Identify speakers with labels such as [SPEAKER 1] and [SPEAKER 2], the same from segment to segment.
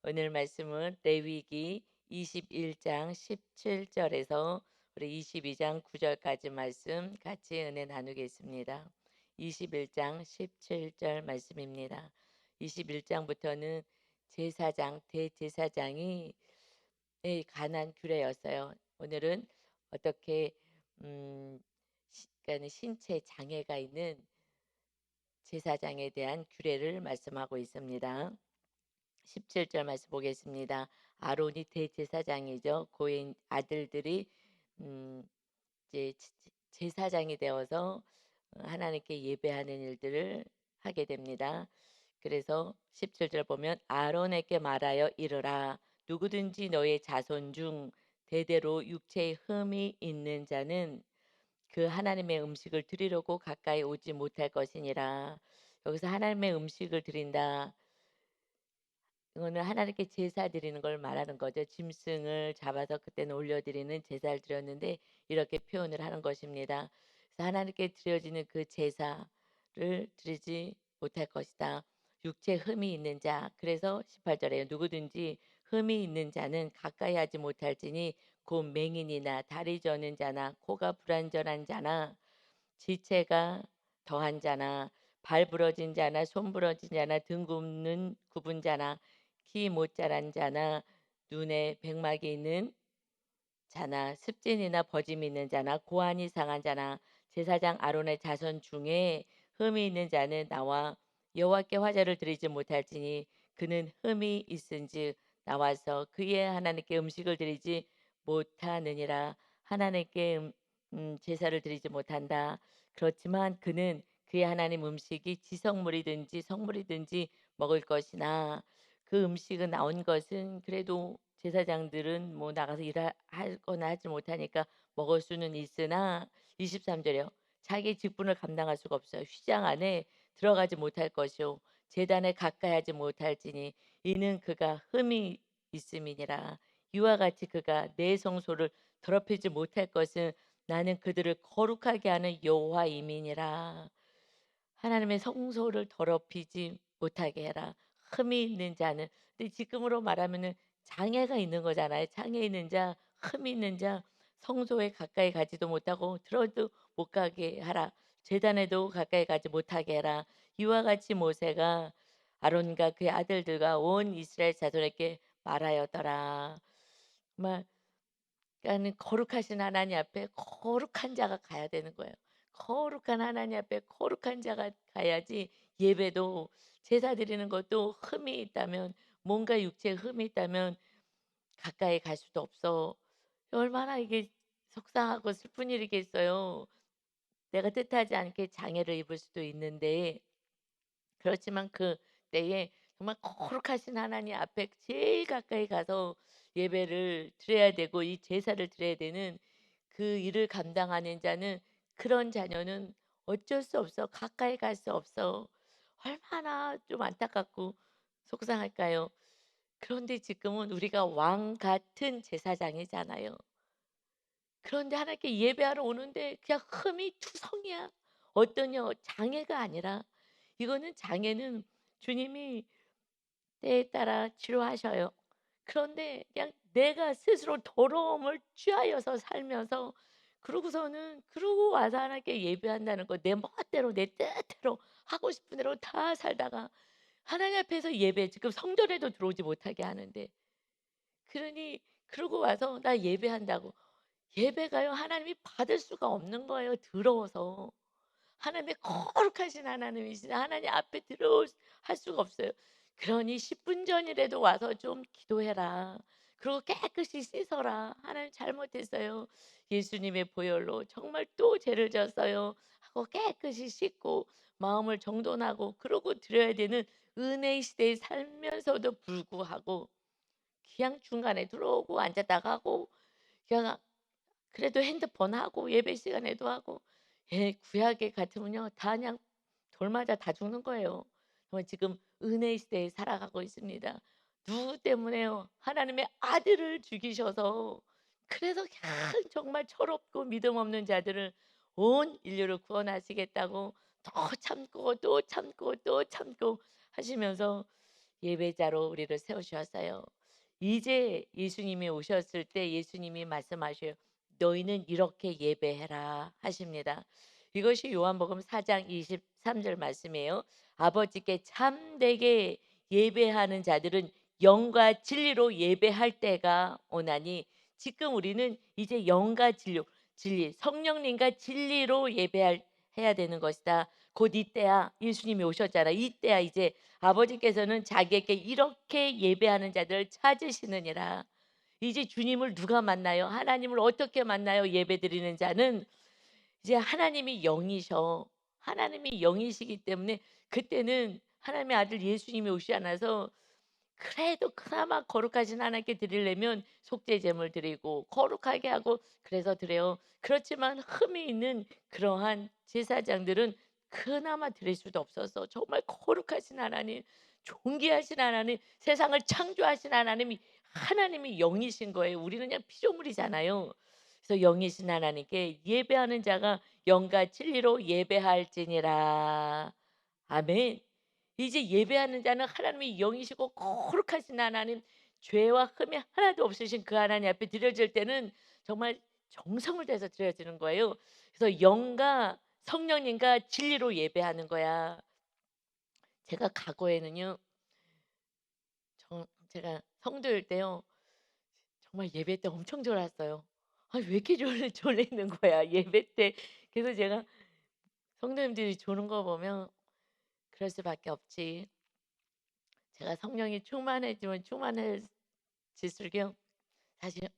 [SPEAKER 1] 오늘 말씀은 레위기 21장 17절에서 우리 22장 9절까지 말씀 같이 은혜 나누겠습니다. 21장 17절 말씀입니다. 21장부터는 제사장, 대제사장이 관한 규례였어요. 오늘은 어떻게 그러니까 신체 장애가 있는 제사장에 대한 규례를 말씀하고 있습니다. 17절 말씀 보겠습니다. 아론이 대제사장이죠. 고인 아들들이 음, 이제 제사장이 되어서 하나님께 예배하는 일들을 하게 됩니다. 그래서 17절 보면 아론에게 말하여 이르라. 누구든지 너의 자손 중 대대로 육체에 흠이 있는 자는 그 하나님의 음식을 드리려고 가까이 오지 못할 것이니라. 여기서 하나님의 음식을 드린다. 이거는 하나님께 제사 드리는 걸 말하는 거죠. 짐승을 잡아서 그때는 올려드리는 제사를 드렸는데 이렇게 표현을 하는 것입니다. 그래서 하나님께 드려지는 그 제사를 드리지 못할 것이다. 육체 흠이 있는 자. 그래서 18절에 누구든지 흠이 있는 자는 가까이 하지 못할지니 곧 맹인이나 다리 저는 자나 코가 불완전한 자나 지체가 더한 자나 발 부러진 자나 손 부러진 자나 등 굽는 굽은 자나 키 못 자란 자나 눈에 백막이 있는 자나 습진이나 버짐이 있는 자나 고환이 상한 자나 제사장 아론의 자손 중에 흠이 있는 자는 나와 여호와께 화제를 드리지 못할지니 그는 흠이 있은즉 나와서 그의 하나님께 음식을 드리지 못하느니라. 하나님께 제사를 드리지 못한다. 그렇지만 그는 그의 하나님 음식이 지성물이든지 성물이든지 먹을 것이나 그 음식은 나온 것은 그래도 제사장들은 뭐 나가서 일하거나 하지 못하니까 먹을 수는 있으나 23절이요. 자기 직분을 감당할 수가 없어요. 휘장 안에 들어가지 못할 것이요. 제단에 가까이 하지 못할지니 이는 그가 흠이 있음이니라. 이와 같이 그가 내 성소를 더럽히지 못할 것은 나는 그들을 거룩하게 하는 여호와임이니라. 하나님의 성소를 더럽히지 못하게 해라. 흠이 있는 자는 근데 지금으로 말하면은 장애가 있는 거잖아요. 장애 있는 자, 흠이 있는 자 성소에 가까이 가지도 못하고 들어도 못 가게 하라. 제단에도 가까이 가지 못하게 해라. 이와 같이 모세가 아론과 그의 아들들과 온 이스라엘 자손에게 말하였더라. 정말 그러니까는 거룩하신 하나님 앞에 거룩한 자가 가야 되는 거예요. 거룩한 하나님 앞에 거룩한 자가 가야지 예배도 제사 드리는 것도 흠이 있다면 뭔가 육체에 흠이 있다면 가까이 갈 수도 없어. 얼마나 이게 속상하고 슬픈 일이겠어요. 내가 뜻하지 않게 장애를 입을 수도 있는데 그렇지만 그때에 정말 거룩하신 하나님 앞에 제일 가까이 가서 예배를 드려야 되고 이 제사를 드려야 되는 그 일을 감당하는 자는 그런 자녀는 어쩔 수 없어. 가까이 갈 수 없어. 얼마나 좀 안타깝고 속상할까요? 그런데 지금은 우리가 왕 같은 제사장이잖아요. 그런데 하나님께 예배하러 오는데 그냥 흠이 투성이야. 어떠냐 장애가 아니라 이거는 장애는 주님이 때에 따라 치료하셔요. 그런데 그냥 내가 스스로 더러움을 취하여서 살면서 그러고서는 그러고 와서 하나님께 예배한다는 거 내 멋대로 내 뜻대로 하고 싶은 대로 다 살다가 하나님 앞에서 예배 지금 성전에도 들어오지 못하게 하는데 그러니 그러고 와서 나 예배한다고 예배가요 하나님이 받을 수가 없는 거예요 더러워서. 하나님의 거룩하신 하나님이신 하나님 앞에 들어올 할 수가 없어요. 그러니 10분 전이라도 와서 좀 기도해라. 그리고 깨끗이 씻어라. 하나님 잘못했어요. 예수님의 보혈로 정말 또 죄를 졌어요. 하고 깨끗이 씻고 마음을 정돈하고 그러고 드려야 되는 은혜의 시대에 살면서도 불구하고 그냥 중간에 들어오고 앉았다 가고 그냥 그래도 핸드폰 하고 예배 시간에도 하고 구약에 같으면요 다 그냥 돌 맞아 다 죽는 거예요. 정말 지금 은혜의 시대에 살아가고 있습니다. 누구 때문에요? 하나님의 아들을 죽이셔서 그래서 그냥 정말 철없고 믿음 없는 자들을 온 인류를 구원하시겠다고 더 참고 또 참고 또 참고 하시면서 예배자로 우리를 세우셨어요. 이제 예수님이 오셨을 때 예수님이 말씀하셔요. "너희는 이렇게 예배해라." 하십니다. 이것이 요한복음 4장 23절 말씀이에요. "아버지께 참되게 예배하는 자들은 영과 진리로 예배할 때가 오나니." 지금 우리는 이제 영과 진리, 성령님과 진리로 예배할 해야 되는 것이다. 곧 이때야 예수님이 오셨잖아. 이때야 이제 아버지께서는 자기에게 이렇게 예배하는 자들을 찾으시느니라. 이제 주님을 누가 만나요? 하나님을 어떻게 만나요? 예배드리는 자는 이제 하나님이 영이셔. 하나님이 영이시기 때문에 그때는 하나님의 아들 예수님이 오시지 않아서 그래도 그나마 거룩하신 하나님께 드리려면 속죄 제물 드리고 거룩하게 하고 그래서 드려요. 그렇지만 흠이 있는 그러한 제사장들은 그나마 드릴 수도 없어서 정말 거룩하신 하나님, 존귀하신 하나님, 세상을 창조하신 하나님이 영이신 거예요. 우리는 그냥 피조물이잖아요. 그래서 영이신 하나님께 예배하는 자가 영과 진리로 예배할지니라. 아멘. 이제 예배하는 자는 하나님이 영이시고 거룩하신 하나님, 죄와 흠이 하나도 없으신 그 하나님 앞에 드려질 때는 정말 정성을 다해서 드려지는 거예요. 그래서 영과 성령님과 진리로 예배하는 거야. 제가 과거에는요. 제가 성도일 때요. 정말 예배 때 엄청 졸았어요. 아 왜 이렇게 졸리는 거야 예배 때. 그래서 제가 성도님들이 조는 거 보면 '그럴 수밖에 없지.' 제가 성령이 충만해지면 충만해질수록 사실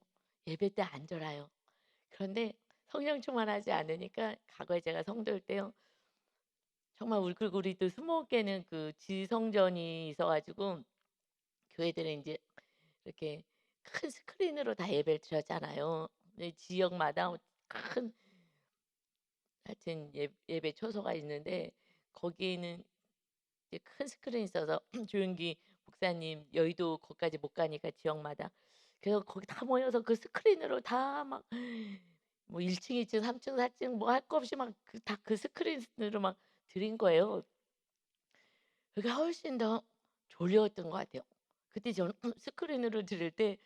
[SPEAKER 1] 예배 때 안 졸아요. 그런데 성령 충만하지 않으니까 과거에 제가 성도일 때요. 정말 우리도 스무 개는 그 지성전이 있어 가지고 교회들은 인제 이렇게 큰 스크린으로 다 예배를 드렸잖아요. 네 지역마다 큰 하여튼 예배 초소가 있는데 거기에는 이제 큰 스크린이 있어서 조윤기 목사님 여의도 거기까지 못 가니까 지역마다. 그래서 거기 다 모여서 그 스크린으로 다 막 뭐 1 층, 2 층, 3 층, 4층 뭐 할 거 없이 막 그 스크린으로 막 드린 거예요. 그게 훨씬 더 졸렸던 것 같아요. 그때 저는 스크린으로 들을 때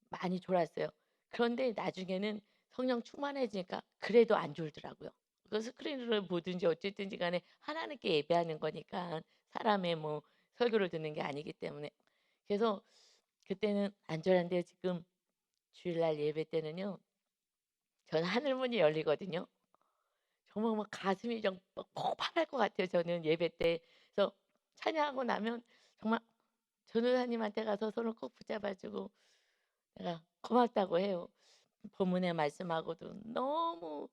[SPEAKER 1] 많이 졸았어요. 그런데 나중에는 성령 충만해지니까 그래도 안 졸더라고요. 그 스크린으로 보든지 어쨌든지 간에 하나님께 예배하는 거니까 사람의 뭐 설교를 듣는 게 아니기 때문에. 그래서 그때는 안 졸았는데 지금 주일날 예배 때는요. 저는 하늘문이 열리거든요. 정말 막 가슴이 좀 폭발할 것 같아요 저는 예배 때. 그래서 찬양하고 나면 정말 전도사님한테 가서 손을 꼭 붙잡아 주고 내가 고맙다고 해요. 본문의 말씀하고도 너무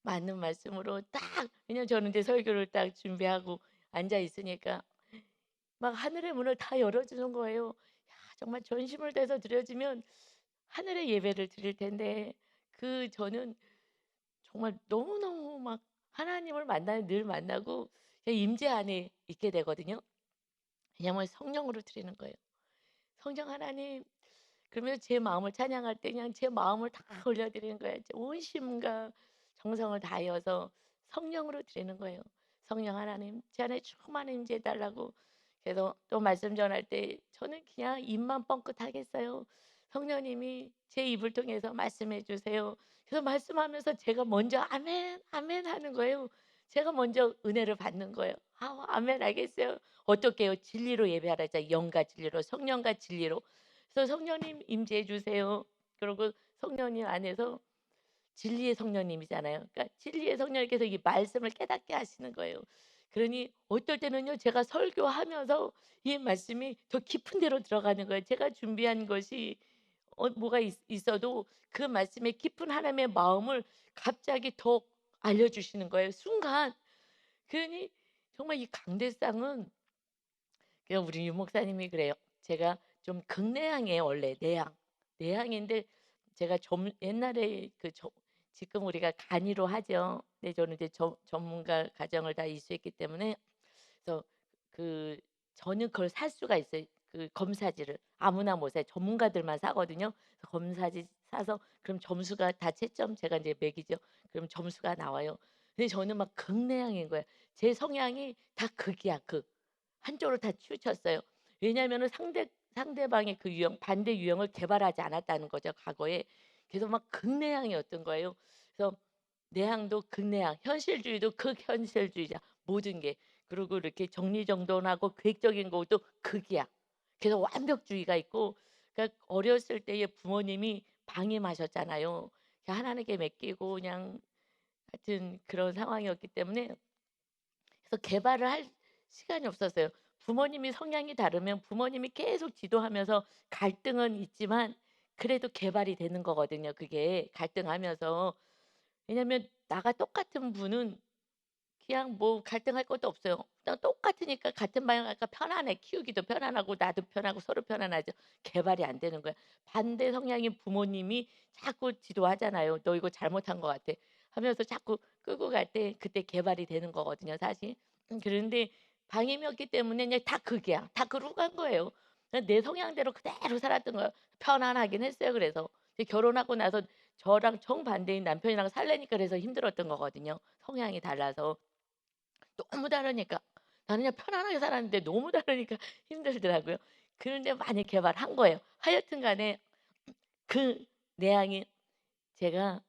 [SPEAKER 1] 맞는 말씀으로 딱 왜냐면 저는 이제 설교를 딱 준비하고 앉아 있으니까 막 하늘의 문을 다 열어 주는 거예요. 야 정말 전심을 다해서 드려지면 하늘의 예배를 드릴 텐데 저는 정말 너무너무 막 하나님을 늘 만나고 그 임재 안에 있게 되거든요. 왜냐면 성령으로 드리는 거예요. 성령 하나님 그러면 제 마음을 찬양할 때 그냥 제 마음을 다 올려드리는 거예요. 온 심과 정성을 다하여서 성령으로 드리는 거예요. 성령 하나님 제 안에 충만한 임재 해 달라고. 그래서 또 말씀 전할 때 저는 그냥 입만 뻥끗하겠어요. 성령님이 제 입을 통해서 말씀해 주세요. 그래서 말씀하면서 제가 먼저 아멘, 아멘 하는 거예요. 제가 먼저 은혜를 받는 거예요. 아, 아멘 알겠어요. 어떻게 해요? 진리로 예배하라 자 영과 진리로 성령과 진리로. 그래서 "성령님 임재해 주세요." 그리고 성령님 안에서 진리의 성령님이잖아요. 그러니까 진리의 성령님께서 이 말씀을 깨닫게 하시는 거예요. 그러니 어떨 때는요. 제가 설교하면서 이 말씀이 더 깊은 데로 들어가는 거예요. 제가 준비한 것이 뭐가 있어도 그 말씀에 깊은 하나님의 마음을 갑자기 더 알려 주시는 거예요 순간. 그러니 정말 이 강대상은 그냥 우리 유 목사님이 그래요. 제가 좀 극내향이에요 원래 내향. 내향인데 제가 옛날에 지금 우리가 간이로 하죠. 근데 저는 이제 전문가 과정을 다 이수했기 때문에 그래서 그 저는 그걸 살 수가 있어요. 그 검사지를 아무나 못 사요. 전문가들만 사거든요. 그래서 검사지 사서 그럼 점수가 다 채점 제가 이제 매기죠. 그럼 점수가 나와요. 근데 저는 막 극내향인 거예요. 제 성향이 다 극이야 극. 한쪽으로 다 치우쳤어요. 왜냐하면은 상대방의 그 유형 반대 유형을 개발하지 않았다는 거죠, 과거에. 그래서 막 극내향이었던 거예요. 그래서 내향도 극내향, 현실주의도 극현실주의자 모든 게. 그리고 이렇게 정리정돈하고 계획적인 것도 극이야. 그래서 완벽주의가 있고, 그러니까 어렸을 때에 부모님이 방임하셨잖아요. 하나님께 맡기고 그냥 하여튼 그런 상황이었기 때문에 그래서 개발을 할 시간이 없었어요. 부모님이 성향이 다르면 부모님이 계속 지도하면서 갈등은 있지만 그래도 개발이 되는 거거든요, 그게 갈등하면서. 왜냐면 나가 똑같은 분은 그냥 뭐 갈등할 것도 없어요. 그냥 똑같으니까 같은 방향 가니까 편안해. 키우기도 편안하고 나도 편하고 서로 편안하죠. 개발이 안 되는 거야. 반대 성향인 부모님이 자꾸 지도하잖아요. "너 이거 잘못한 것 같아." 하면서 자꾸 끌고 갈 때 그때 개발이 되는 거거든요, 사실. 그런데 방임이었기 때문에 그냥 다 극이야. 다 그러고 간 거예요. 그냥 내 성향대로 그대로 살았던 거예요. 편안하긴 했어요, 그래서. 근데 결혼하고 나서 저랑 정반대인 남편이랑 살려니까 그래서 힘들었던 거거든요, 성향이 달라서. 너무 다르니까. 나는 그냥 편안하게 살았는데 너무 다르니까 힘들더라고요. 그런데 많이 개발한 거예요. 하여튼 간에 그 내향이 제가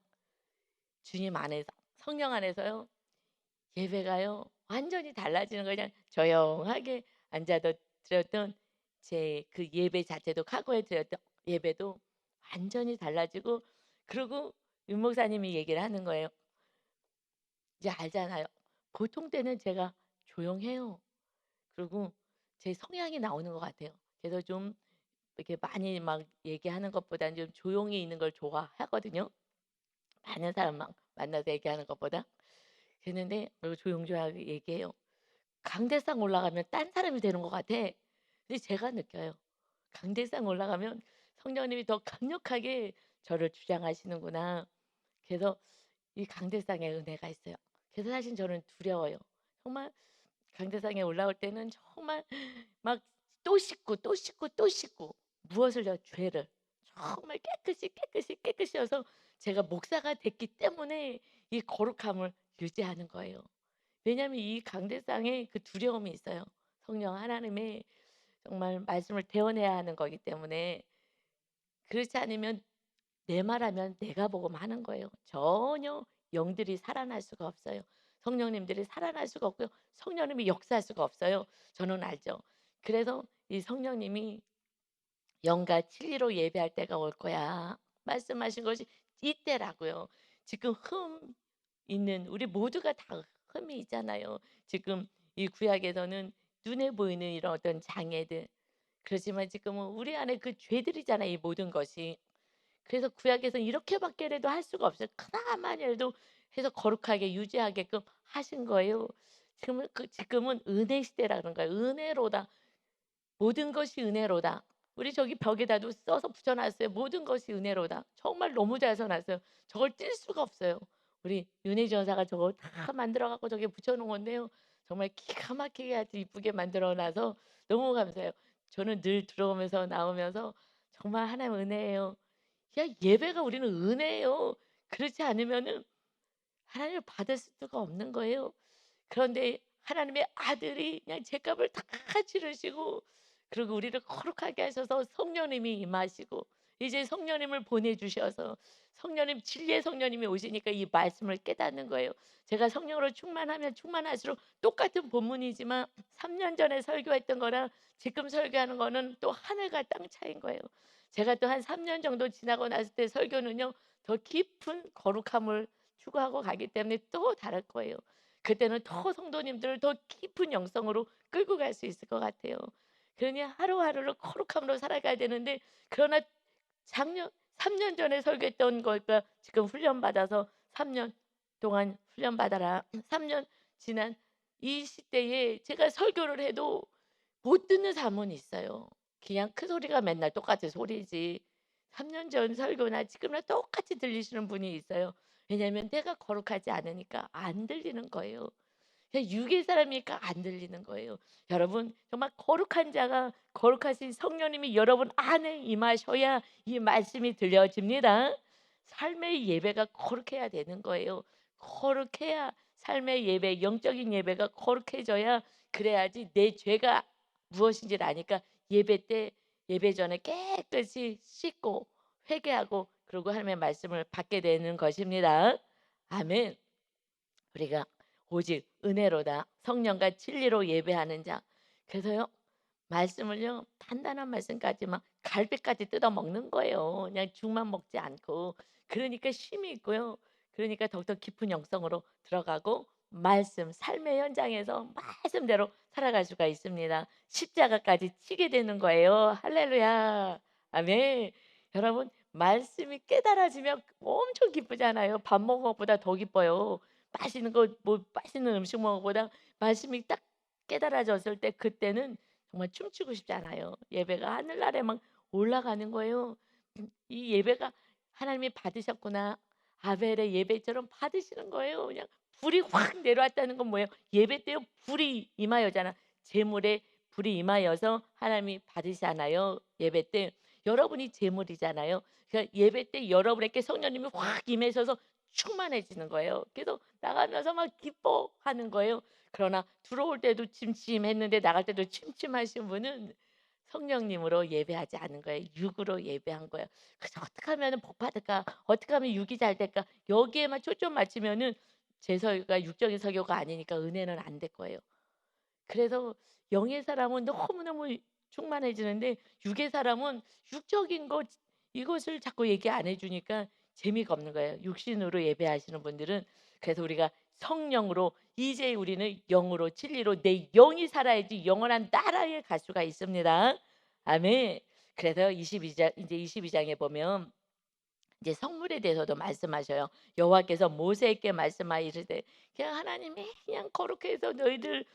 [SPEAKER 1] 주님 안에서 성령 안에서요. 예배가요. 완전히 달라지는 거예요. 그냥 조용하게 앉아도 드렸던 제 그 예배 자체도 과거에 드렸던 예배도 완전히 달라지고, 그리고 윤 목사님이 얘기를 하는 거예요. 이제 알잖아요. 보통 때는 제가 조용해요. 그리고 제 성향이 나오는 것 같아요. 그래서 좀 이렇게 많이 막 얘기하는 것보다는 좀 조용히 있는 걸 좋아하거든요. 많은 사람 막 만나서 얘기하는 것보다. 그랬는데 그리고 조용조용하게 얘기해요. 강대상 올라가면 딴 사람이 되는 것 같아. 근데 제가 느껴요. 강대상 올라가면 성령님이 더 강력하게 저를 주장하시는구나. 그래서 이 강대상의 은혜가 있어요. 그래서 사실 저는 두려워요. 정말 강대상에 올라올 때는 정말 막 또 씻고 또 씻고 또 씻고 무엇을요? 죄를 정말 깨끗이 깨끗이 깨끗이 해서 제가 목사가 됐기 때문에 이 거룩함을 유지하는 거예요. 왜냐하면 이 강대상에 그 두려움이 있어요. 성령 하나님의 정말 말씀을 대언해야 하는 거기 때문에. 그렇지 않으면 내 말하면 내가 복음하는 거예요. 전혀 영들이 살아날 수가 없어요. 성령님들이 살아날 수가 없고요. 성령님이 역사할 수가 없어요. 저는 알죠. 그래서 이 성령님이 영과 진리로 예배할 때가 올 거야. 말씀하신 것이 이때라고요. 지금 흠 있는 우리 모두가 다 흠이 있잖아요. 지금 이 구약에서는 눈에 보이는 이런 어떤 장애들. 그렇지만 지금은 우리 안에 그 죄들이잖아요, 이 모든 것이. 그래서 구약에서는 이렇게밖에라도 할 수가 없어요. 그나마니라도 해서 거룩하게 유지하게끔 하신 거예요. 지금은 은혜 시대라는 거예요. 은혜로다. 모든 것이 은혜로다. 우리 저기 벽에다도 써서 붙여 놨어요. 모든 것이 은혜로다. 정말 너무 잘 써 놨어요. 저걸 뗄 수가 없어요. 우리 윤희 전사가 저거 다 만들어 갖고 저기 붙여 놓은 건데요. 정말 기가 막히게 아주 이쁘게 만들어 놔서 너무 감사해요. 저는 늘 들어오면서 나오면서 정말 하나님 은혜예요. 야, 예배가 우리는 은혜예요. 그렇지 않으면은 하나님을 받을 수가 없는 거예요. 그런데 하나님의 아들이 그냥 죄값을 다 치르시고, 그리고 우리를 거룩하게 하셔서 성령님이 임하시고 이제 성령님을 보내주셔서 성령님, 진리의 성령님이 오시니까 이 말씀을 깨닫는 거예요. 제가 성령으로 충만하면 충만할수록 똑같은 본문이지만 3년 전에 설교했던 거랑 지금 설교하는 거는 또 하늘과 땅 차이인 거예요. 제가 또 한 3년 정도 지나고 났을 때 설교는요, 더 깊은 거룩함을 추구하고 가기 때문에 또 다를 거예요. 그때는 더 성도님들을 더 깊은 영성으로 끌고 갈 수 있을 것 같아요. 그러니 하루하루를 거룩함으로 살아가야 되는데, 그러나 작년 3년 전에 설교했던 걸까 지금 훈련 받아서 3년 동안 훈련 받아라. 3년 지난 이 시대에 제가 설교를 해도 못 듣는 사람은 있어요. 그냥 큰 소리가 맨날 똑같은 소리지. 3년 전 설교나 지금이랑 똑같이 들리시는 분이 있어요. 왜냐하면 내가 거룩하지 않으니까 안 들리는 거예요. 그냥 육의 사람이니까 안 들리는 거예요. 여러분 정말 거룩한 자가 거룩하신 성령님이 여러분 안에 임하셔야 이 말씀이 들려집니다. 삶의 예배가 거룩해야 되는 거예요. 거룩해야 삶의 예배, 영적인 예배가 거룩해져야, 그래야지 내 죄가 무엇인지를 아니까 예배 때 예배 전에 깨끗이 씻고 회개하고 그러고 하나님의 말씀을 받게 되는 것입니다. 아멘. 우리가 오직 은혜로다 성령과 진리로 예배하는 자. 그래서요 말씀을요 단단한 말씀까지만 갈비까지 뜯어 먹는 거예요. 그냥 죽만 먹지 않고. 그러니까 쉼이 있고요. 그러니까 더욱더 깊은 영성으로 들어가고 말씀 삶의 현장에서 말씀대로 살아갈 수가 있습니다. 십자가까지 지게 되는 거예요. 할렐루야. 아멘. 여러분 말씀이 깨달아지면 엄청 기쁘잖아요. 밥 먹은 것보다 더 기뻐요. 맛있는 거 뭐 맛있는 음식 먹은 것보다 말씀이 딱 깨달아졌을 때 그때는 정말 춤추고 싶잖아요. 예배가 하늘나라에 막 올라가는 거예요. 이 예배가 하나님이 받으셨구나. 아벨의 예배처럼 받으시는 거예요. 그냥 불이 확 내려왔다는 건 뭐예요? 예배 때 불이 임하여잖아. 제물에 불이 임하여서 하나님이 받으시잖아요. 예배 때 여러분이 제물이잖아요. 그러니까 예배 때 여러분에게 성령님이 확 임하셔서 충만해지는 거예요. 그래서 나가면서 막 기뻐하는 거예요. 그러나 들어올 때도 침침했는데 나갈 때도 침침하신 분은 성령님으로 예배하지 않은 거예요. 육으로 예배한 거예요. 그래서 어떻게 하면 복 받을까? 어떻게 하면 육이 잘 될까? 여기에만 초점 맞추면은 제 설교가 육적인 설교가 아니니까 은혜는 안 될 거예요. 그래서 영의 사람은 너무너무 충만해지는데 육의 사람은 육적인 것 이것을 자꾸 얘기 안 해주니까 재미가 없는 거예요. 육신으로 예배하시는 분들은. 그래서 우리가 성령으로 이제 우리는 영으로 진리로 내 영이 살아야지 영원한 나라에 갈 수가 있습니다. 아멘. 그래서 22장 이제 22장에 보면 이제 성물에 대해서도 말씀하셔요. 여호와께서 모세에게 말씀하여 이르되 그냥 하나님이 그냥 거룩해 서 너희들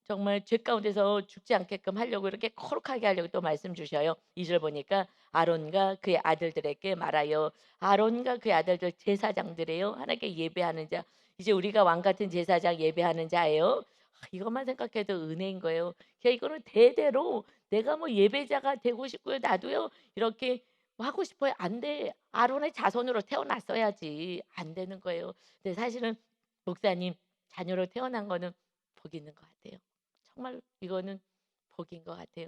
[SPEAKER 1] 정말 죄 가운데서 죽지 않게끔 하려고 이렇게 거룩하게 하려고 또 말씀 주셔요. 2절 보니까 아론과 그의 아들들에게 말하여 아론과 그의 아들들 제사장들이에요. 하나님께 예배하는 자. 이제 우리가 왕 같은 제사장 예배하는 자예요. 이것만 생각해도 은혜인 거예요. 그냥 이거는 대대로 내가 뭐 예배자가 되고 싶고요. 나도요. 이렇게 뭐 하고 싶어요. 안 돼. 아론의 자손으로 태어났어야지. 안 되는 거예요. 근데 사실은 목사님 자녀로 태어난 거는 복이 있는 것 같아요. 정말 이거는 복인 것 같아요.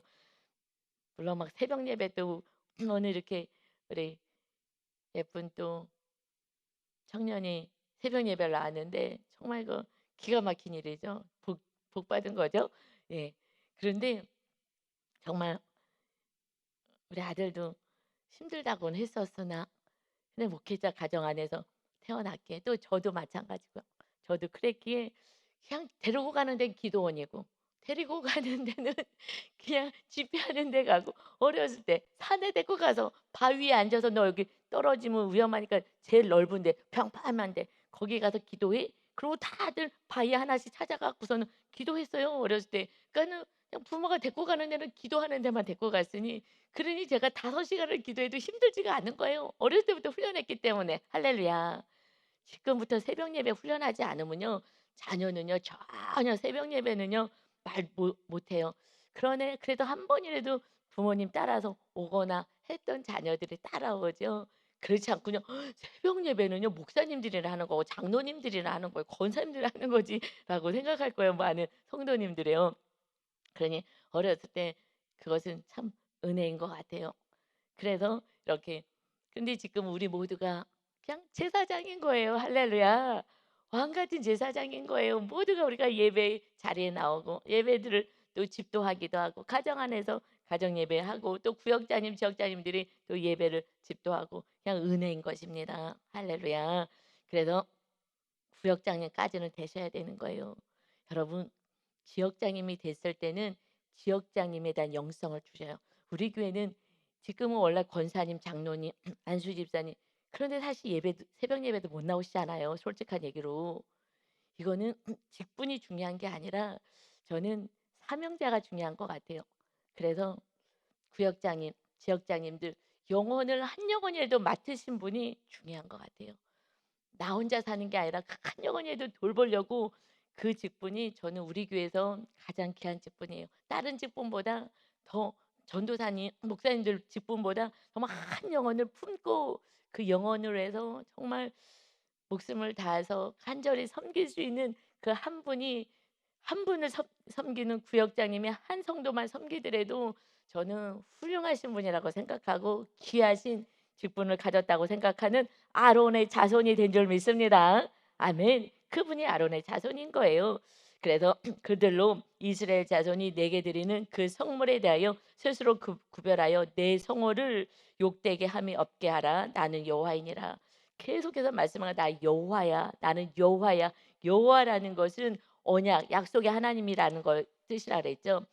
[SPEAKER 1] 물론 막 새벽 예배도 오늘 이렇게 우리 예쁜 또 청년이 새벽 예배를 나왔는데 정말 그 기가 막힌 일이죠. 복 받은 거죠. 예. 그런데 정말 우리 아들도 힘들다고는 했었으나 근데 목회자 가정 안에서 태어났기에 또 저도 마찬가지고요. 저도 그랬기에 그냥 데리고 가는 데는 기도원이고 데리고 가는 데는 그냥 집회하는 데 가고 어렸을 때 산에 데리고 가서 바위에 앉아서 "너 여기 떨어지면 위험하니까 제일 넓은 데 평평한 데 거기 가서 기도해." 그러고 다들 바위 하나씩 찾아 갖고서는 기도했어요 어렸을 때. 그러니까는 그냥 부모가 데리고 가는 데는 기도하는 데만 데리고 갔으니 그러니 제가 5시간을 기도해도 힘들지가 않은 거예요. 어렸을 때부터 훈련했기 때문에. 할렐루야. 지금부터 새벽 예배 훈련하지 않으면요. 자녀는요. 전혀 새벽 예배는요. 말 못해요. 그러네 그래도 한 번이라도 부모님 따라서 오거나 했던 자녀들이 따라오죠. 그렇지 않고요. 새벽 예배는요. 목사님들이나 하는 거고 장로님들이나 하는 거예요. 권사님들이 하는 거지라고 생각할 거예요. 많은 성도님들이요. 그러니 어렸을 때 그것은 참 은혜인 것 같아요. 그래서 이렇게 근데 지금 우리 모두가 그냥 제사장인 거예요. 할렐루야. 왕 같은 제사장인 거예요. 모두가 우리가 예배 자리에 나오고 예배들을 또 집도하기도 하고 가정 안에서 가정 예배하고 또 구역장님, 지역장님들이 또 예배를 집도하고 그냥 은혜인 것입니다. 할렐루야. 그래서 구역장님까지는 되셔야 되는 거예요. 여러분 지역장님이 됐을 때는 지역장님에 대한 영성을 주셔요. 우리 교회는 지금은 원래 권사님, 장로님, 안수 집사님 그런데 사실 예배도 새벽 예배도 못 나오시잖아요. 솔직한 얘기로. 이거는 직분이 중요한 게 아니라 저는 사명자가 중요한 것 같아요. 그래서 구역장님, 지역장님들 영혼을 한 영혼이라도 맡으신 분이 중요한 것 같아요. 나 혼자 사는 게 아니라 한 영혼이라도 돌보려고 그 직분이 저는 우리 교회에서 가장 귀한 직분이에요. 다른 직분보다 더 전도사님, 목사님들 직분보다 정말 한 영혼을 품고 그 영혼을 위해서 정말 목숨을 다해서 간절히 섬길 수 있는 그 한 분이 한 분을 섬기는 구역장님이 한 성도만 섬기더라도 저는 훌륭하신 분이라고 생각하고 귀하신 직분을 가졌다고 생각하는 아론의 자손이 된 줄 믿습니다. 아멘. 그분이 아론의 자손인 거예요. 그래서 그들로 이스라엘 자손이 내게 드리는 그 성물에 대하여 스스로 구별하여 내 성호를 욕되게 함이 없게 하라. 나는 여호와이니라. 계속해서 말씀하는 나 여호와야. 나는 여호와야. 여호와라는 것은 언약, 약속의 하나님이라는 걸 뜻이라 그랬죠.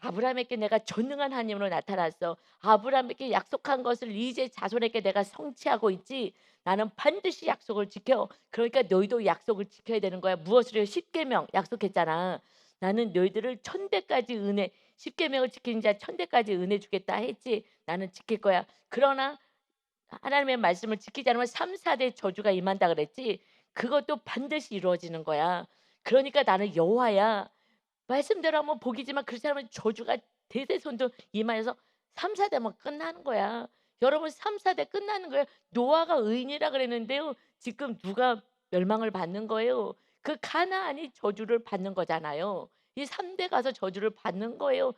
[SPEAKER 1] 아브라함에게 내가 전능한 하나님으로 나타났어. 아브라함에게 약속한 것을 이제 자손에게 내가 성취하고 있지. 나는 반드시 약속을 지켜. 그러니까 너희도 약속을 지켜야 되는 거야. 무엇으로요? 십계명 약속했잖아. 나는 너희들을 천대까지 은혜, 십계명을 지키는 자 천대까지 은혜 주겠다 했지. 나는 지킬 거야. 그러나 하나님의 말씀을 지키지 않으면 3, 4대 저주가 임한다 그랬지. 그것도 반드시 이루어지는 거야. 그러니까 나는 여호와야. 말씀대로 하면 복이지만 그렇지 않으면 저주가 대대손손 임하여서 3, 4대면 끝나는 거야. 여러분 3, 4대 끝나는 거예요. 노아가 의인이라 그랬는데요. 지금 누가 멸망을 받는 거예요? 그 가나안이 저주를 받는 거잖아요. 이 3대 가서 저주를 받는 거예요.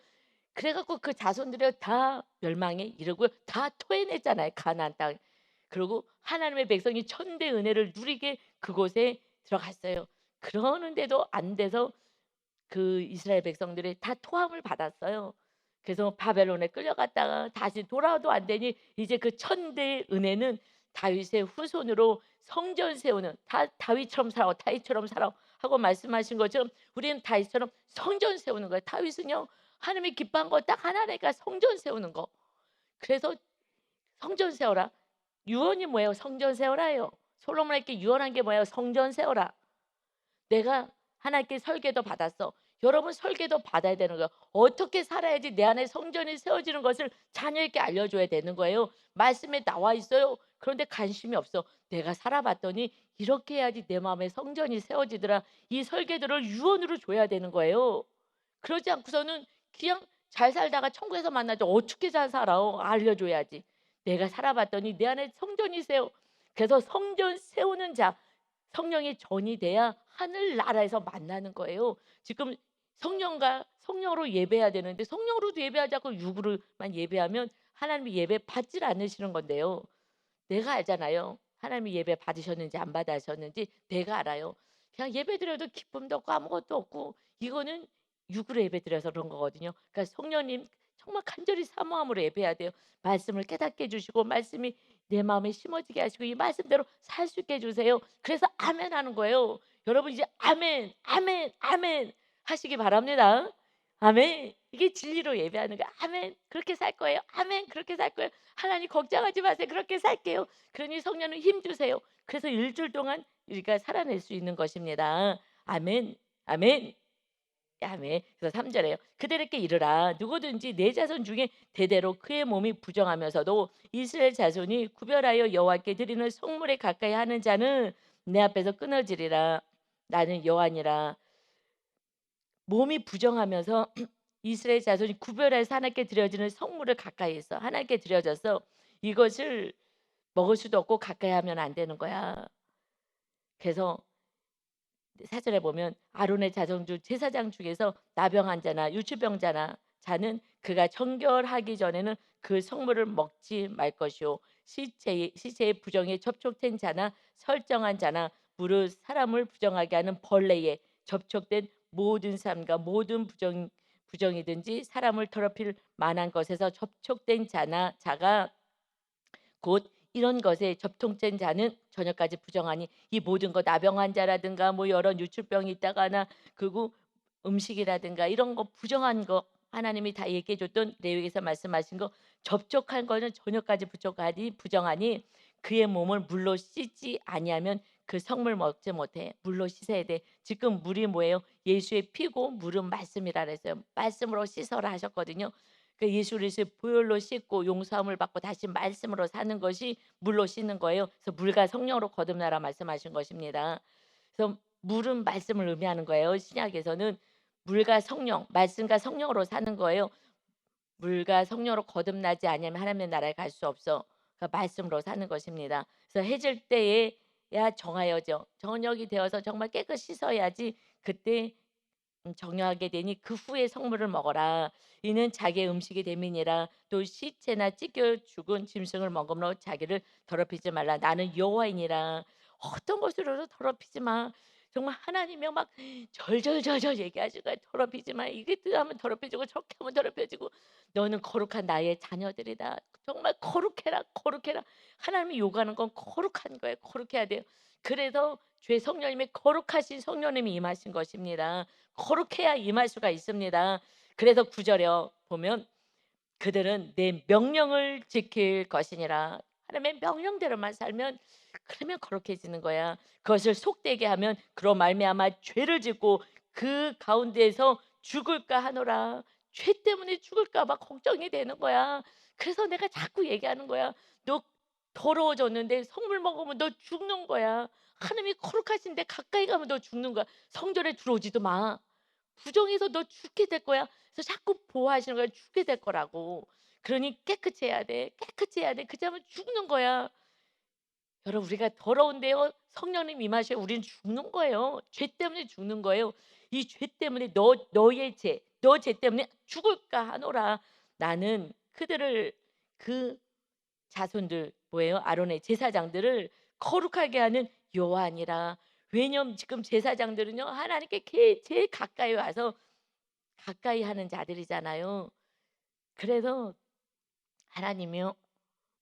[SPEAKER 1] 그래 갖고 그 자손들이 다 멸망에 이르고 다 토해냈잖아요. 가나안 땅. 그리고 하나님의 백성이 천대 은혜를 누리게 그곳에 들어갔어요. 그러는데도 안 돼서 그 이스라엘 백성들이 다 토함을 받았어요. 그래서 바벨론에 끌려갔다가 다시 돌아와도 안 되니 이제 그 천대의 은혜는 다윗의 후손으로 성전 세우는 다윗처럼 살아 다윗처럼 살아 하고 말씀하신 것처럼 우리는 다윗처럼 성전 세우는 거예요. 다윗은요 하나님이 기뻐한 거 딱 하나니까 성전 세우는 거. 그래서 성전 세워라. 유언이 뭐예요? 성전 세워라예요. 솔로몬에게 유언한 게 뭐예요? 성전 세워라. 내가 하나님께 설계도 받았어. 여러분 설계도 받아야 되는 거예요. 어떻게 살아야지 내 안에 성전이 세워지는 것을 자녀에게 알려줘야 되는 거예요. 말씀에 나와 있어요. 그런데 관심이 없어. 내가 살아봤더니 이렇게 해야지 내 마음에 성전이 세워지더라. 이 설계도를 유언으로 줘야 되는 거예요. 그러지 않고서는 그냥 잘 살다가 천국에서 만나지 어떻게 잘 살아? 알려줘야지. 내가 살아봤더니 내 안에 성전이 세워. 그래서 성전 세우는 자 성령의 전이 돼야 하늘나라에서 만나는 거예요. 지금 성령과 성령으로 예배해야 되는데 성령으로도 예배하지 않고 육으로만 예배하면 하나님이 예배 받질 않으시는 건데요. 내가 알잖아요. 하나님이 예배 받으셨는지 안 받으셨는지 내가 알아요. 그냥 예배 드려도 기쁨도 없고 아무것도 없고 이거는 육으로 예배 드려서 그런 거거든요. 그러니까 성령님 정말 간절히 사모함으로 예배해야 돼요. 말씀을 깨닫게 해주시고 말씀이 내 마음에 심어지게 하시고 이 말씀대로 살 수 있게 해주세요. 그래서 아멘 하는 거예요. 여러분 이제 아멘 아멘 아멘 하시기 바랍니다. 아멘. 이게 진리로 예배하는 거예요. 아멘. 그렇게 살 거예요. 아멘. 그렇게 살 거예요. 하나님 걱정하지 마세요. 그렇게 살게요. 그러니 성령님 힘 주세요. 그래서 일주일 동안 우리가 살아낼 수 있는 것입니다. 아멘. 아멘. 아멘. 그래서 3절에요. 그들에게 이르라. 누구든지 내 자손 중에 대대로 그의 몸이 부정하면서도 이스라엘 자손이 구별하여 여호와께 드리는 성물에 가까이 하는 자는 내 앞에서 끊어지리라. 나는 여호와니라. 몸이 부정하면서 이스라엘 자손이 구별해서 하나님께 드려지는 성물을 가까이 해서 하나님께 드려져서 이것을 먹을 수도 없고 가까이 하면 안 되는 거야. 그래서 사절에 보면 아론의 자손 중 제사장 중에서 나병한 자나 유추병자나 자는 그가 정결하기 전에는 그 성물을 먹지 말 것이요 시체의 부정에 접촉된 자나 설정한 자나 무릇 사람을 부정하게 하는 벌레에 접촉된 모든 사람과 모든 부정이든지 사람을 더럽힐 만한 것에서 접촉된 자가 곧 이런 것에 접통된 자는 저녁까지 부정하니 이 모든 것 나병 환자라든가 뭐 여러 유출병이 있다거나 그리고 음식이라든가 이런 거 부정한 거 하나님이 다 얘기해 줬던 레위기에서 말씀하신 거 접촉한 거는 저녁까지 부정하니 그의 몸을 물로 씻지 아니하면 그 성물 먹지 못해. 물로 씻어야 돼. 지금 물이 뭐예요? 예수의 피고 물은 말씀이라 그랬어요. 말씀으로 씻어라 하셨거든요. 그 예수 그리스도의 보혈로 씻고 용서함을 받고 다시 말씀으로 사는 것이 물로 씻는 거예요. 그래서 물과 성령으로 거듭나라 말씀하신 것입니다. 그래서 물은 말씀을 의미하는 거예요. 신약에서는 물과 성령, 말씀과 성령으로 사는 거예요. 물과 성령으로 거듭나지 않으면 하나님의 나라에 갈 수 없어. 그러니까 말씀으로 사는 것입니다. 그래서 해질 때에야 정하여져. 저녁이 되어서 정말 깨끗이 씻어야지 그때 정령하게 되니 그 후에 성물을 먹어라. 이는 자기의 음식이 됨이니라. 또 시체나 찢겨 죽은 짐승을 먹음으로 자기를 더럽히지 말라. 나는 여호와이니라. 어떤 것으로도 더럽히지 마. 정말 하나님이 막 절절절절 얘기하시고 더럽히지 마. 이게 또 하면 더럽혀지고 저렇게 하면 더럽혀지고 너는 거룩한 나의 자녀들이다. 정말 거룩해라, 거룩해라. 하나님이 요구하는 건 거룩한 거예요. 거룩해야 돼요. 그래서 주의 성령님의 거룩하신 성령님이 임하신 것입니다. 거룩해야 임할 수가 있습니다. 그래서 9절에 보면 그들은 내 명령을 지킬 것이니라. 하나님의 명령대로만 살면 그러면 거룩해지는 거야. 그것을 속되게 하면 그로 말미암아 죄를 짓고 그 가운데에서 죽을까 하노라. 죄 때문에 죽을까 봐 걱정이 되는 거야. 그래서 내가 자꾸 얘기하는 거야. 너 더러워졌는데 성물 먹으면 너 죽는 거야. 하나님이 거룩하신데 가까이 가면 너 죽는 거야. 성전에 들어오지도 마. 부정해서 너 죽게 될 거야. 그래서 자꾸 보호하시는 거야. 죽게 될 거라고. 그러니 깨끗이 해야 돼. 깨끗이 해야 돼. 그렇지 않으면 죽는 거야. 여러분 우리가 더러운데요. 성령님 임하셔야 우리는 죽는 거예요. 죄 때문에 죽는 거예요. 이 죄 때문에 너의 죄, 너 죄 때문에 죽을까 하노라. 나는 그들을 그 자손들 뭐예요? 아론의 제사장들을 거룩하게 하는 여호와니라. 왜냐면 지금 제사장들은요 하나님께 제일 가까이 와서 가까이 하는 자들이잖아요. 그래서 하나님이요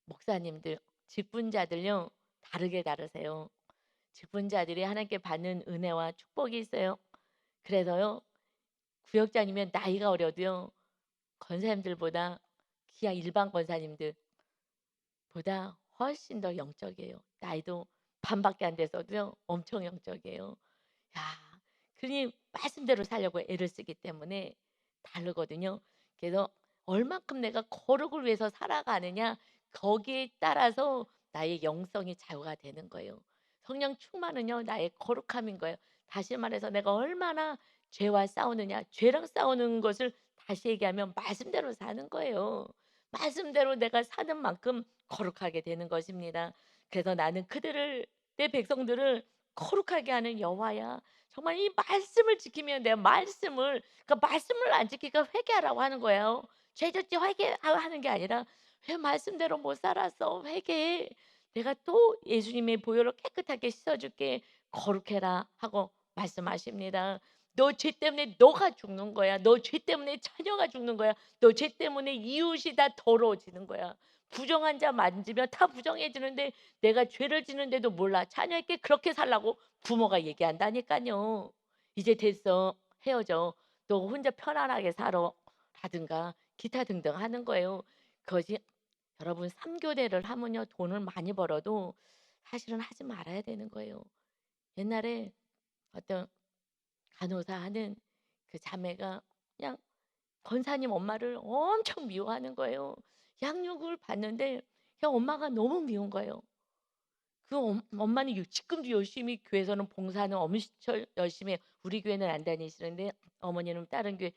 [SPEAKER 1] 목사님들, 직분자들요 다르게 다르세요. 직분자들이 하나님께 받는 은혜와 축복이 있어요. 그래서요 구역장이면 나이가 어려도요 권사님들보다 그냥 일반 권사님들보다 훨씬 더 영적이에요. 나이도 반밖에 안 돼서도요 엄청 영적이에요. 야, 그러니 말씀대로 살려고 애를 쓰기 때문에 다르거든요. 그래서 얼만큼 내가 거룩을 위해서 살아가느냐 거기에 따라서 나의 영성이 좌우가 되는 거예요. 성령 충만은요 나의 거룩함인 거예요. 다시 말해서 내가 얼마나 죄와 싸우느냐 죄랑 싸우는 것을 다시 얘기하면 말씀대로 사는 거예요. 말씀대로 내가 사는 만큼 거룩하게 되는 것입니다. 그래서 나는 그들을 내 백성들을 거룩하게 하는 여호와야. 정말 이 말씀을 지키면 돼요. 말씀을 그러니까 말씀을 안 지키니까 회개하라고 하는 거예요. 죄졌지 회개하는 게 아니라 왜 말씀대로 못 살았어? 회개해. 내가 또 예수님의 보혈로 깨끗하게 씻어줄게. 거룩해라 하고 말씀하십니다. 너 죄 때문에 너가 죽는 거야. 너 죄 때문에 자녀가 죽는 거야. 너 죄 때문에 이웃이 다 더러워지는 거야. 부정한 자 만지면 다 부정해지는데 내가 죄를 지는데도 몰라. 자녀에게 그렇게 살라고 부모가 얘기한다니까요. "이제 됐어. 헤어져. 너 혼자 편안하게 살아." 라든가 기타 등등 하는 거예요. 그것이 여러분 3 교대를 하면요 돈을 많이 벌어도 사실은 하지 말아야 되는 거예요. 옛날에 어떤 간호사 하는 그 자매가 그냥 권사님 엄마를 엄청 미워하는 거예요. 양육을 받는데 그냥 엄마가 너무 미운 거예요. 그 엄마는 지금도 열심히 교회에서는 봉사는 엄청 열심히 해요. 우리 교회는 안 다니시는데 어머니는 다른 교회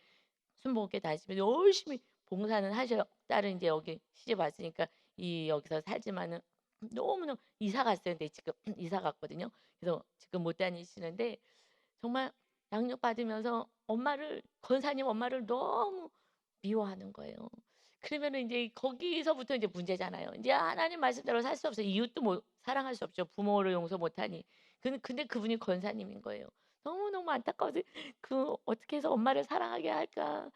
[SPEAKER 1] 순복음교회 다니시면서 열심히 봉사는 하셔요. 딸은 이제 여기 시집 왔으니까 이 여기서 살지만은 너무너무 이사 갔어요. 근데 지금 이사 갔거든요. 그래서 지금 못 다니시는데 정말 양육받으면서 엄마를 권사님 엄마를 너무 미워하는 거예요. 그러면은 인제 거기서부터 인제 문제잖아요. 인제 하나님 말씀대로 살 수 없어요. 이웃도 못 사랑할 수 없죠. 부모를 용서 못하니. 근데 그분이 권사님인 거예요. 너무너무 안타까워서 그 '어떻게 해서 엄마를 사랑하게 할까.'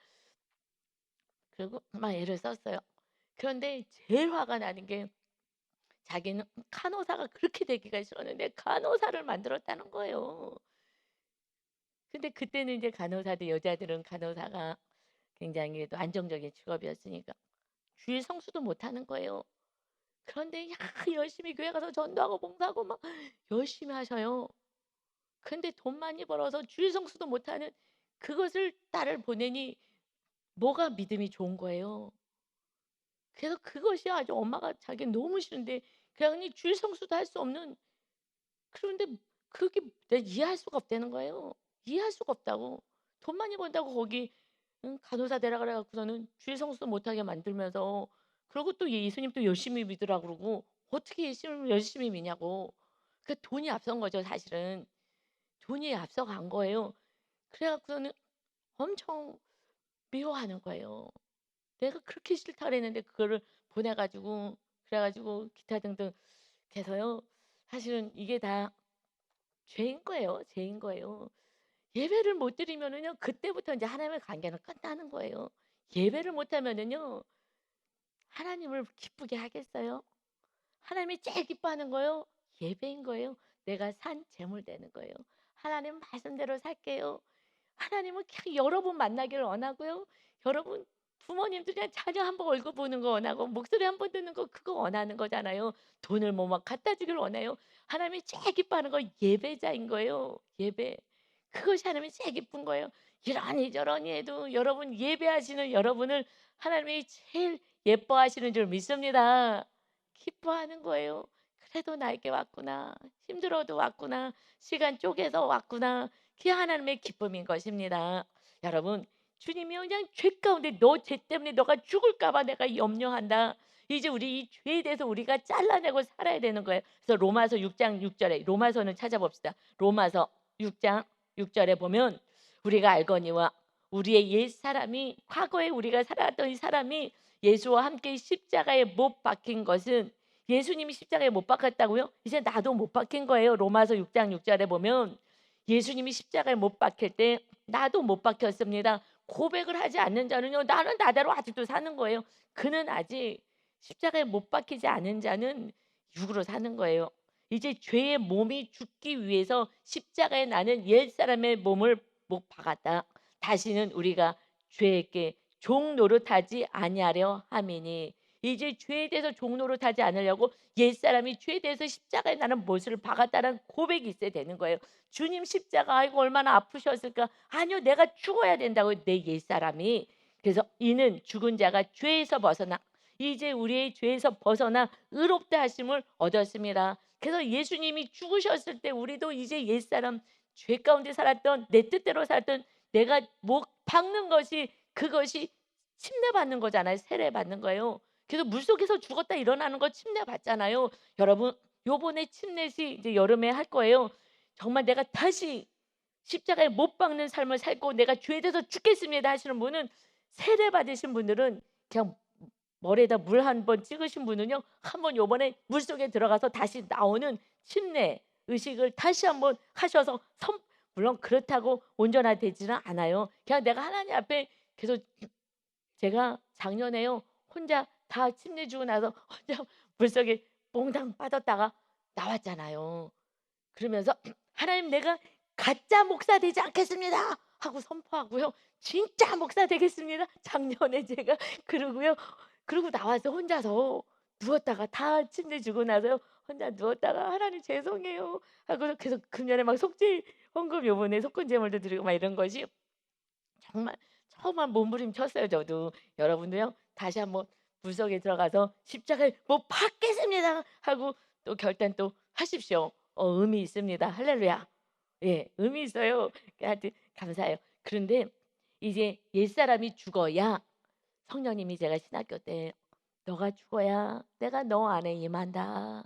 [SPEAKER 1] 그리고 막 애를 썼어요. 그런데 제일 화가 나는 게 자기는 간호사가 그렇게 되기가 싫었는데 간호사를 만들었다는 거예요. 근데 그때는 이제 간호사들 여자들은 간호사가 굉장히 또 안정적인 직업이었으니까 주일 성수도 못 하는 거예요. 그런데 야 열심히 교회 가서 전도하고 봉사하고 막 열심히 하셔요. 근데 돈 많이 벌어서 주일 성수도 못 하는 그것을 딸을 보내니 뭐가 믿음이 좋은 거예요. 그래서 그것이 아주 엄마가 자기는 너무 싫은데 그냥 이 주일 성수도 할 수 없는 그런데 그게 내가 이해할 수가 없다는 거예요. 이해할 수가 없다고. 돈 많이 번다고 거기 간호사 되라 그래 갖고서는 주일 성수도 못하게 만들면서 그리고 또 예수님 또 열심히 믿으라 그러고 어떻게 예수님을 열심히 믿냐고. 돈이 앞선 거죠 사실은. 돈이 앞서간 거예요. 그래 갖고서는 엄청 미워하는 거예요. 내가 그렇게 싫다 그랬는데 그거를 보내 가지고 그래 가지고 기타 등등 해서요. 사실은 이게 다 죄인 거예요. 죄인 거예요. 예배를 못 드리면은요. 그때부터 인제 하나님의 관계는 끝나는 거예요. 예배를 못 하면은요. 하나님을 기쁘게 하겠어요? 하나님이 제일 기뻐하는 거요. 예배인 거예요. 내가 산 제물 되는 거예요. 하나님 말씀대로 살게요. 하나님은 그냥 여러분 만나기를 원하고요. 여러분 부모님도 그냥 자녀 한 번 얼굴 보는 거 원하고 목소리 한 번 듣는 거 그거 원하는 거잖아요. 돈을 뭐 막 갖다 주기를 원해요. 하나님이 제일 기뻐하는 거 예배자인 거예요. 예배. 그것이 하나님이 제일 기쁜 거예요. 이러니 저러니 해도 여러분 예배하시는 여러분을 하나님이 제일 예뻐하시는 줄 믿습니다. 기뻐하는 거예요. 그래도 나에게 왔구나. 힘들어도 왔구나. 시간 쪼개서 왔구나. 그게 하나님의 기쁨인 것입니다. 여러분, 주님이 그냥 죄 가운데 너 죄 때문에 너가 죽을까 봐 내가 염려한다. 이제 우리 이 죄에 대해서 우리가 잘라내고 살아야 되는 거예요. 그래서 로마서 6장 6절에 로마서는 찾아봅시다. 로마서 6장 6절에 보면 우리가 알거니와 우리의 옛 사람이 과거에 우리가 살아왔던 이 사람이 예수와 함께 십자가에 못 박힌 것은 예수님이 십자가에 못 박혔다고요? 이제 나도 못 박힌 거예요. 로마서 6장 6절에 보면 예수님이 십자가에 못 박힐 때 나도 못 박혔습니다. 고백을 하지 않는 자는요. 나는 나대로 아직도 사는 거예요. 그는 아직 십자가에 못 박히지 않은 자는 육으로 사는 거예요. 이제 죄의 몸이 죽기 위해서 십자가에 나는 옛사람의 몸을 못 박았다. 다시는 우리가 죄에게 종 노릇하지 아니하려 함이니 이제 죄에 대해서 종 노릇하지 않으려고 옛사람이 죄에 대해서 십자가에 나는 못을 박았다는 고백이 있어야 되는 거예요. 주님 십자가 아이고 얼마나 아프셨을까? 아니요, 내가 죽어야 된다고 내 옛사람이. 그래서 이는 죽은 자가 죄에서 벗어나 이제 우리의 죄에서 벗어나 의롭다 하심을 얻었습니다. 그래서 예수님이 죽으셨을 때 우리도 이제 옛사람 죄 가운데 살았던 내 뜻대로 살았던 내가 목 박는 것이 그것이 침례받는 거잖아요. 세례받는 거예요. 그래서 물속에서 죽었다 일어나는 거 침례받잖아요. 여러분 요번에 침례시 이제 여름에 할 거예요. 정말 내가 다시 십자가에 못 박는 삶을 살고 내가 죄에 대해서 죽겠습니다 하시는 분은 세례 받으신 분들은 그냥 머리에다 물 한 번 찍으신 분은요. 한번 요번에 물속에 들어가서 다시 나오는 침례 의식을 다시 한번 하셔서 물론 그렇다고 온전하되지는 않아요. 그냥 내가 하나님 앞에 계속 제가 작년에요. 혼자 다 침례 주고 나서 혼자 물속에 몽당 빠졌다가 나왔잖아요. 그러면서 "하나님 내가 가짜 목사 되지 않겠습니다." 하고 선포하고요. "진짜 목사 되겠습니다." 작년에 제가 그러고요. 그러고 나와서 혼자서 누웠다가 다 침대 주고 나서요. 혼자 누웠다가 "하나님 죄송해요." 하고서 계속 금년에 막 속죄 헌금 요번에 속건 제물도 드리고 막 이런 것이 정말 처음 한 몸부림쳤어요 저도. 여러분도요. 다시 한번 물속에 들어가서 '십자가에 못 박겠습니다.' 하고 또 결단 또 하십시오. 의미 있습니다. 할렐루야. 예. 의미 있어요. 하여튼 감사해요. 그런데 이제 옛사람이 죽어야 성령님이 제가 신학교 때 "너가 죽어야 내가 너 안에 임한다.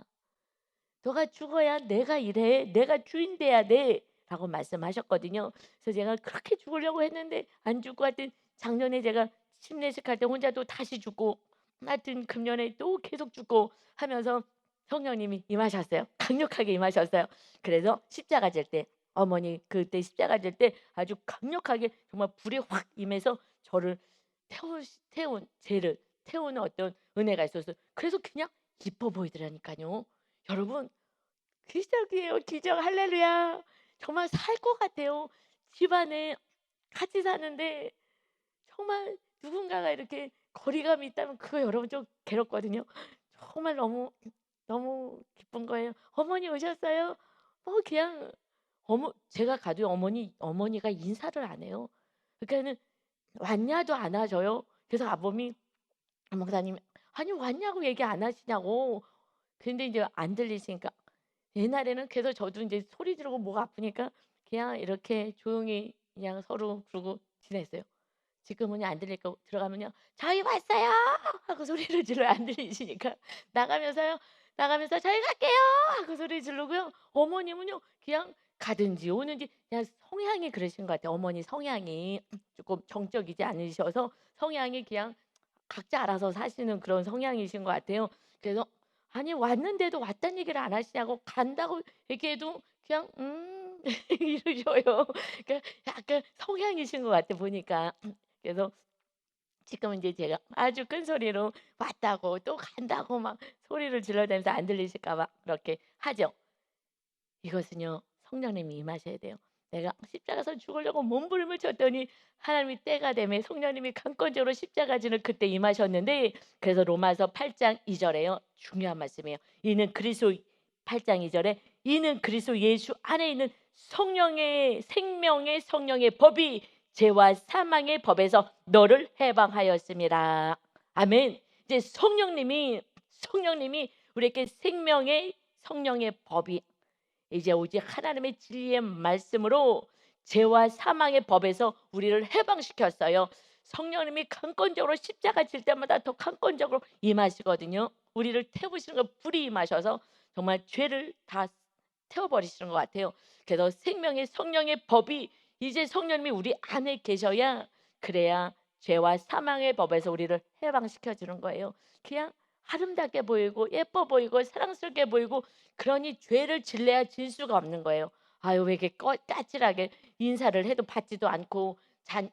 [SPEAKER 1] 너가 죽어야 내가 이래. 내가 주인 돼야 돼."라고 말씀하셨거든요. 그래서 제가 그렇게 죽으려고 했는데 안 죽고 하여튼 작년에 제가 침례식 할 때 혼자 또 다시 죽고 하여튼 금년에 또 계속 죽고 하면서 성령님이 임하셨어요. 강력하게 임하셨어요. 그래서 십자가 질 때 어머니 그때 십자가 질 때 아주 강력하게 정말 불이 확 임해서 저를 태운 죄를 태우는 어떤 은혜가 있었어요. 그래서 그냥 이뻐 보이더라니까요. 여러분 기적이에요. 기적. 할렐루야. 정말 살 것 같아요. 집안에 같이 사는데 정말 누군가가 이렇게 거리감이 있다면 그거 여러분 좀 괴롭거든요. 정말 너무 기쁜 거예요. "어머니 오셨어요?" 그냥 제가 가도 어머니가 인사를 안 해요. 그러니까는 "왔냐?"도 안 하셔요. 그래서 아범이 목사님이 "아니 왔냐."고 얘기 안 하시냐고. 근데 이제 안 들리시니까 옛날에는 그래서 저도 인제 소리 지르고 목 아프니까 그냥 이렇게 조용히 그냥 서로 그러고 지냈어요. 지금은요 안 들릴까 들어가면요 "저희 왔어요." 하고 소리를 질러요. 안 들리시니까. 나가면서요 나가면서 "저희 갈게요." 하고 소리 지르고요. 어머님은요 그냥 가든지 오는지 그냥 성향이 그러신 것 같아요. 어머니 성향이 조금 정적이지 않으셔서 성향이 그냥 각자 알아서 사시는 그런 성향이신 것 같아요. 그래서 아니 왔는데도 왔다는 얘기를 안 하시냐고 간다고 얘기해도 그냥 이러셔요. 그러니까 약간 성향이신 것 같아 보니까. 그래서 지금은 이제 제가 아주 큰 소리로 왔다고 또 간다고 막 소리를 질러대면서 안 들리실까 봐 그렇게 하죠. 이것은요 성령님이 임하셔야 돼요. 내가 십자가에서 죽으려고 몸부림을 쳤더니 하나님이 때가 되매 성령님이 강권적으로 십자가 지는 그때 임하셨는데, 그래서 로마서 8장 2절에요. 중요한 말씀이에요. 이는 그리스도 8장 2절에 이는 그리스도 예수 안에 있는 성령의 생명의 성령의 법이 죄와 사망의 법에서 너를 해방하였습니다. 아멘. 이제 성령님이 우리에게 생명의 성령의 법이 이제 오직 하나님의 진리의 말씀으로 죄와 사망의 법에서 우리를 해방시켰어요. 성령님이 강권적으로 십자가 질 때마다 더 강권적으로 임하시거든요. 우리를 태우시는 거 불이 임하셔서 정말 죄를 다 태워버리시는 것 같아요. 그래서 생명의 성령의 법이 이제 성령님이 우리 안에 계셔야, 그래야 죄와 사망의 법에서 우리를 해방시켜 주는 거예요. 그냥 아름답게 보이고 예뻐 보이고 사랑스럽게 보이고 그러니 죄를 질래야 질 수가 없는 거예요. 아유 왜 이렇게 까칠하게 인사를 해도 받지도 않고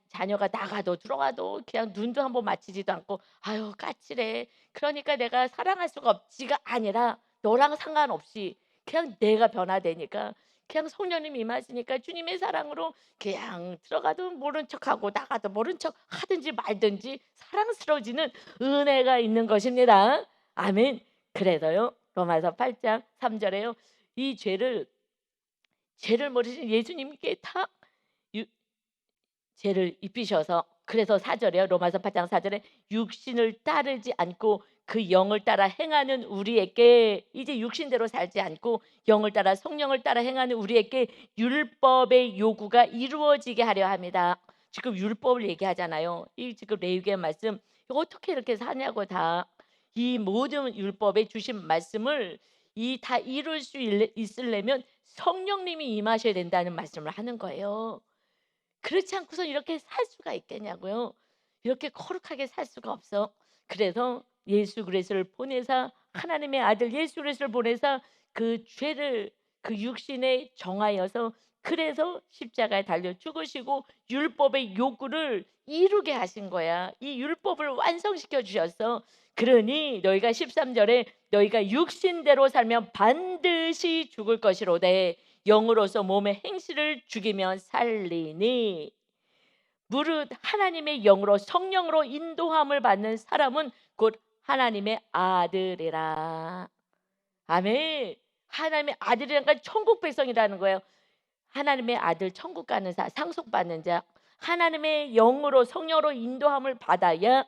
[SPEAKER 1] 자녀가 나가도 들어가도 그냥 눈도 한번 맞히지도 않고 아유 까칠해. 그러니까 내가 사랑할 수가 없지가 아니라 너랑 상관없이 그냥 내가 변화되니까 그냥 성령님이 임하시니까 주님의 사랑으로 그냥 들어가도 모른 척하고 나가도 모른 척 하든지 말든지 사랑스러워지는 은혜가 있는 것입니다. 아멘. 그래서요 로마서 8장 3절에요. 이 죄를 모르신 예수님께 다 죄를 입히셔서, 그래서 4절에요. 로마서 8장 4절에 육신을 따르지 않고 그 영을 따라 행하는 우리에게, 이제 육신대로 살지 않고 영을 따라 성령을 따라 행하는 우리에게 율법의 요구가 이루어지게 하려 합니다. 지금 율법을 얘기하잖아요. 이 지금 레위기의 말씀 이거 어떻게 이렇게 사냐고, 다 이 모든 율법에 주신 말씀을 이 다 이룰 수 있으려면 성령님이 임하셔야 된다는 말씀을 하는 거예요. 그렇지 않고서 이렇게 살 수가 있겠냐고요. 이렇게 거룩하게 살 수가 없어. 그래서 예수 그리스도를 보내사, 하나님의 아들 예수 그리스도를 보내사 그 죄를 그 육신에 정하여서, 그래서 십자가에 달려 죽으시고 율법의 요구를 이루게 하신 거야. 이 율법을 완성시켜 주셨어. 그러니 너희가 13절에 너희가 육신대로 살면 반드시 죽을 것이로되 영으로서 몸의 행실을 죽이면 살리니, 무릇 하나님의 영으로 성령으로 인도함을 받는 사람은 곧 하나님의 아들이라. 아멘. 하나님의 아들이라는 건 천국 백성이라는 거예요. 하나님의 아들 천국 가는 자, 상속받는 자, 하나님의 영으로 성령으로 인도함을 받아야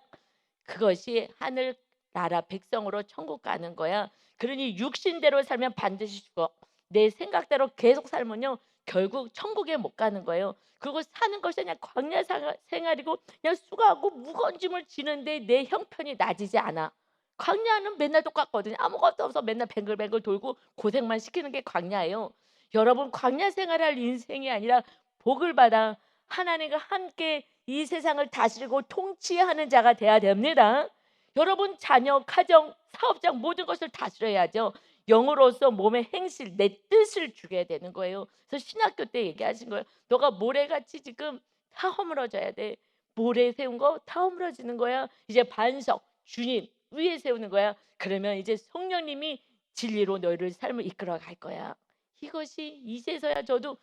[SPEAKER 1] 그것이 하늘 나라 백성으로 천국 가는 거야. 그러니 육신대로 살면 반드시 죽어. 내 생각대로 계속 살면요 결국 천국에 못 가는 거예요. 그리고 사는 것이 그냥 광야 생활이고 그냥 수고하고 무거운 짐을 지는데 내 형편이 나아지지 않아. 광야는 맨날 똑같거든요. 아무것도 없어 맨날 뱅글뱅글 돌고 고생만 시키는 게 광야예요. 여러분 광야 생활할 인생이 아니라 복을 받아 하나님과 함께 이 세상을 다스리고 통치하는 자가 돼야 됩니다. 여러분 자녀, 가정, 사업장 모든 것을 다스려야죠. 영으로서 몸의 행실, 내 뜻을 주게 되는 거예요. 그래서 신학교 때 얘기하신 거예요. 너가 모래같이 지금 다 허물어져야 돼. 모래 세운 거 다 허물어지는 거야. 이제 반석, 주님 위에 세우는 거야. 그러면 이제 성령님이 진리로 너희를 삶을 이끌어 갈 거야. 이것이 이제서야 저도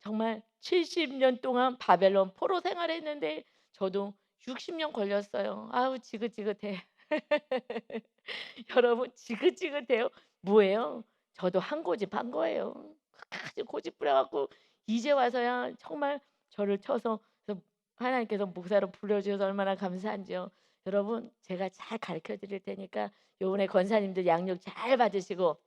[SPEAKER 1] 정말 70년 동안 바벨론 포로 생활했는데 저도 60년 걸렸어요. 아우 지긋지긋해. 여러분 지긋지긋해요. 뭐예요? 저도 한 고집 한 거예요. 끝까지 고집 부려갖고 이제 와서야 정말 저를 쳐서, 그래서 하나님께서 목사로 불러주셔서 얼마나 감사한지요. 여러분 제가 잘 가르쳐 드릴 테니까 요번에 권사님들 양육 잘 받으시고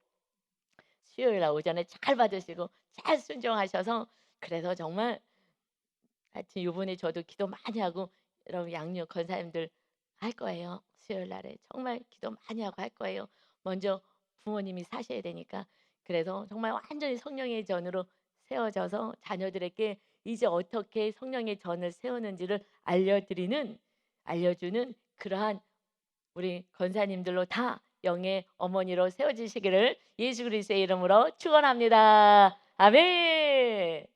[SPEAKER 1] 수요일 날 오전에 잘 받으시고 잘 순종하셔서, 그래서 정말 하여튼 요번에 저도 기도 많이 하고 여러분 양육 권사님들 할 거예요. 수요일 날에 정말 기도 많이 하고 할 거예요. 먼저 부모님이 사셔야 되니까. 그래서 정말 완전히 성령의 전으로 세워져서 자녀들에게 이제 어떻게 성령의 전을 세우는지를 알려주는 그러한 우리 권사님들로 다 영의 어머니로 세워지시기를 예수 그리스도의 이름으로 축원합니다. 아멘.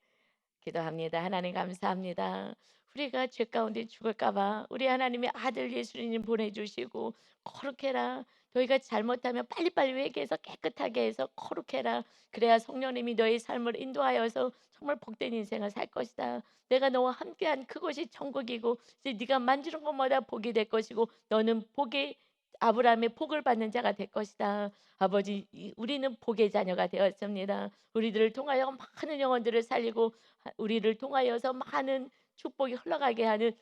[SPEAKER 1] 기도합니다. 하나님 감사합니다. 우리가 죄 가운데 죽을까 봐 우리 하나님의 아들 예수님 보내주시고 거룩해라. 너희가 잘못하면 빨리빨리 회개해서 깨끗하게 해서 거룩해라. 그래야 성령님이 너의 삶을 인도하여서 정말 복된 인생을 살 것이다. 내가 너와 함께한 그곳이 천국이고 이제 네가 만지는 것마다 복이 될 것이고 너는 복의 아브라함의 복을 받는 자가 될 것이다. 아버지, 우리는 복의 자녀가 되었습니다. 우리들을 통하여 많은 영혼들을 살리고 우리를 통하여서 많은 축복이 흘러가게 하는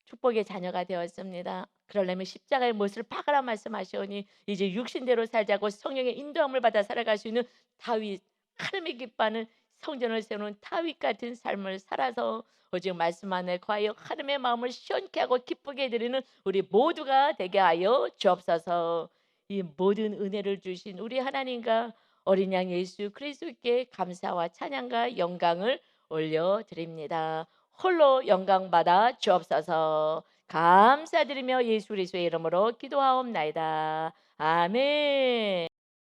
[SPEAKER 1] 축복의 자녀가 되었습니다. 그러려면 십자가의 못을 박으라 말씀하시오니 이제 육신대로 살자고 성령의 인도함을 받아 살아갈 수 있는 다윗, 하나님의 기뻐하는 성전을 세우는 다윗 같은 삶을 살아서 오직 말씀 안에 거하여 하나님의 마음을 시원케 하고 기쁘게 해드리는 우리 모두가 되게 하여 주옵소서. 이 모든 은혜를 주신 우리 하나님과 어린 양 예수 그리스도께 감사와 찬양과 영광을 올려드립니다. 홀로 영광 받아 주옵소서. 감사드리며 예수 그리스도의 이름으로 기도하옵나이다. 아멘.